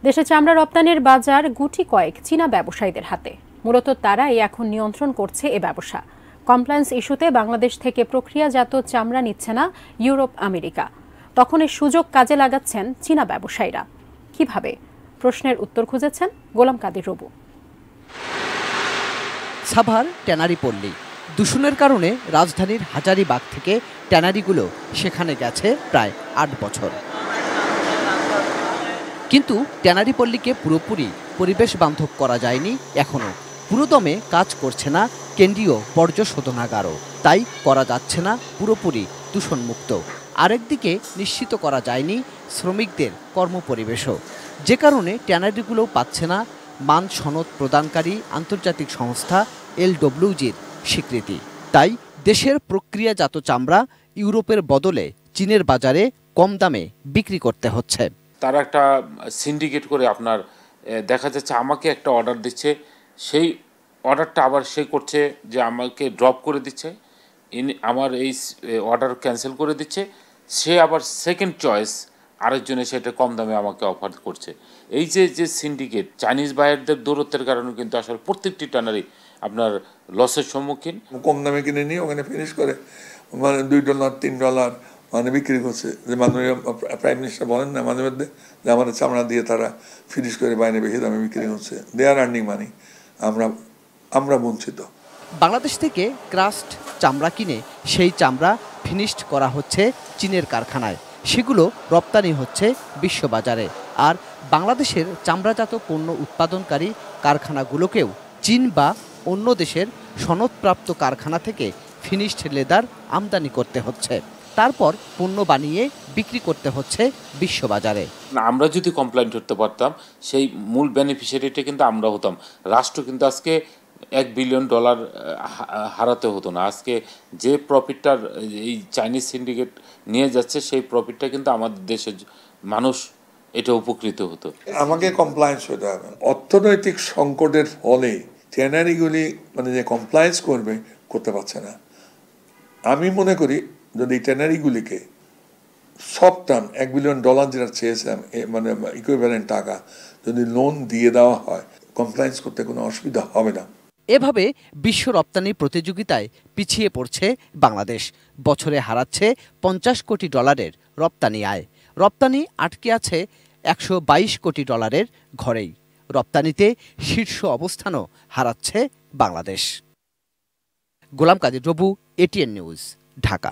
দেশে চামড়া রপ্তানির বাজার গুটি কয়েক চীনা ব্যবসায়ীদের হাতে। মূলত তারাই এখন নিয়ন্ত্রণ করছে এ ব্যবসা। কমপ্লায়েন্স ইস্যুতে বাংলাদেশ থেকে প্রক্রিয়াজাত চামড়া নিচ্ছে না ইউরোপ, আমেরিকা। তখন এই সুযোগ কাজে লাগাচ্ছেন চীনা ব্যবসায়ীরা। কিভাবে? প্রশ্নের উত্তর খুঁজেছেন গোলাম কাদের রবু। সাভার ট্যানারি পল্লী দূষণের কারণে রাজধানীর হাজারীবাগ থেকে ট্যানারিগুলো সেখানে গেছে প্রায় ৮ বছর। কিন্তু ট্যানারি পল্লীকে পুরোপুরি পরিবেশ বান্ধব করা যায়নি এখনো। পুরোদমে কাজ করছে না কেন্দ্রীয় বর্জ্য শোধনাগারও, তাই করা যাচ্ছে না পুরোপুরি দূষণমুক্ত। আরেকদিকে নিশ্চিত করা যায়নি শ্রমিকদের কর্মপরিবেশও, যে কারণে ট্যানারিগুলো পাচ্ছে না মান সনদ প্রদানকারী আন্তর্জাতিক সংস্থা LWGর স্বীকৃতি। তাই দেশের প্রক্রিয়াজাত চামড়া ইউরোপের বদলে চীনের বাজারে কম দামে বিক্রি করতে হচ্ছে। তারা একটা সিন্ডিকেট করে আপনার দেখা যাচ্ছে আমাকে একটা অর্ডার দিচ্ছে, সেই অর্ডারটা আবার সে করছে যে আমাকে ড্রপ করে দিচ্ছে, আমার এই অর্ডার ক্যান্সেল করে দিচ্ছে, সে আবার সেকেন্ড চয়েস আরেকজনে সেটা কম দামে আমাকে অফার করছে। এই যে সিন্ডিকেট, চাইনিজ বায়ারদের দূরত্বের কারণে কিন্তু আসলে প্রত্যেকটি টানারই আপনার লসের সম্মুখীন। কম দামে কিনে নিয়ে ওখানে ফিনিশ করে মানে $2 $3 মানে বিক্রি করছে। যে মাননীয় প্রাইম মিনিস্টার বলেন না মাঝে মধ্যে যে আমাদের চামড়া দিয়ে তারা ফিনিশ করে বাইরে বেশি দামে বিক্রি করছে। দে আর আর্নিং মানি, আমরা বঞ্চিত। বাংলাদেশ থেকে ক্রাস্ট চামড়া কিনে সেই চামড়া ফিনিশড করা হচ্ছে চীনের কারখানায়, সেগুলো রপ্তানি হচ্ছে বিশ্ববাজারে। আর বাংলাদেশের চামড়াজাত পণ্য উৎপাদনকারী কারখানাগুলোকেও চীন বা অন্য দেশের সনদপ্রাপ্ত কারখানা থেকে ফিনিশড লেদার আমদানি করতে হচ্ছে, তারপর পণ্য বানিয়ে বিক্রি করতে হচ্ছে বিশ্ববাজারে। আমরা যদি কমপ্লেইন করতে পারতাম, সেই মূল বেনিফিশিয়ারিটা কিন্তু আমরা হতাম। রাষ্ট্র কিন্তু আজকে $1 বিলিয়ন হারাতে হতো না। আজকে যে প্রফিটটার এই চাইনিজ সিন্ডিকেট নিয়ে যাচ্ছে, সেই প্রফিটটা কিন্তু আমাদের দেশের মানুষ এটা উপকৃত হতো। আমাকে কমপ্লায়েন্স হতে হবে। অর্থনৈতিক সংকটের ফলে ট্যানারিগুলি মানে যে কমপ্লায়েন্স করতে পারছে না। আমি মনে করি যদি ট্যানারিগুলিকে সব টার্ম $1 বিলিয়ন যেটা চেয়েছিলাম মানে ইকুইভ্যালেন্ট টাকা যদি লোন দিয়ে দেওয়া হয়, কমপ্লায়েন্স করতে কোনো অসুবিধা হবে না। এভাবে বিশ্ব রপ্তানি প্রতিযোগিতায় পিছিয়ে পড়ছে বাংলাদেশ। বছরে হারাচ্ছে $50 কোটি রপ্তানি আয়। রপ্তানি আটকে আছে $122 কোটি ঘরেই। রপ্তানিতে শীর্ষ অবস্থানও হারাচ্ছে বাংলাদেশ। গোলাম কাদের রবু, ATN নিউজ, ঢাকা।